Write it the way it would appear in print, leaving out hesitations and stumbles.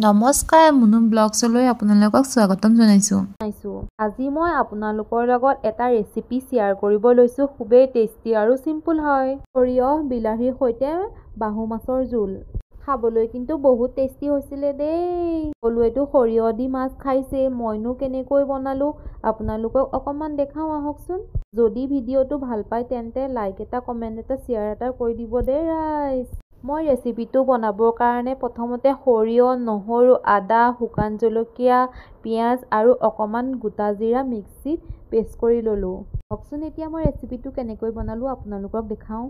নমস্কাৰ, মুনু ব্লগছলৈ আপোনালোকক স্বাগতম জনাইছোঁ। আজি মই আপোনালোকৰ লগত এটা ৰেচিপি শ্বেয়াৰ কৰিব লৈছোঁ। খুবেই টেষ্টি আৰু চিম্পুল হয়। সৰিয়হ বিলাহীৰ সৈতে বাহু মাছৰ জোল। খাবলৈ কিন্তু বহুত টেষ্টি হৈছিলে দেই। সকলোৱেতো সৰিয়হ দি মাছ খাইছে, মইনো কেনেকৈ বনালো আপোনালোকক অকণমান দেখাওঁ আহকচোন। যদি ভিডিঅ'টো ভাল পায় তেন্তে লাইক এটা, কমেণ্ট এটা, শ্বেয়াৰ এটা কৰি দিব দেই ৰাইজ। মই ৰেচিপিটো বনাবৰ কাৰণে প্ৰথমতে সৰিয়হ, নহৰু, আদা, শুকান জলকীয়া, পিঁয়াজ আৰু অকণমান গোটা জিৰা মিক্সিত পেষ্ট কৰি ল'লোঁ। কওকচোন এতিয়া মই ৰেচিপিটো কেনেকৈ বনালোঁ আপোনালোকক দেখাওঁ।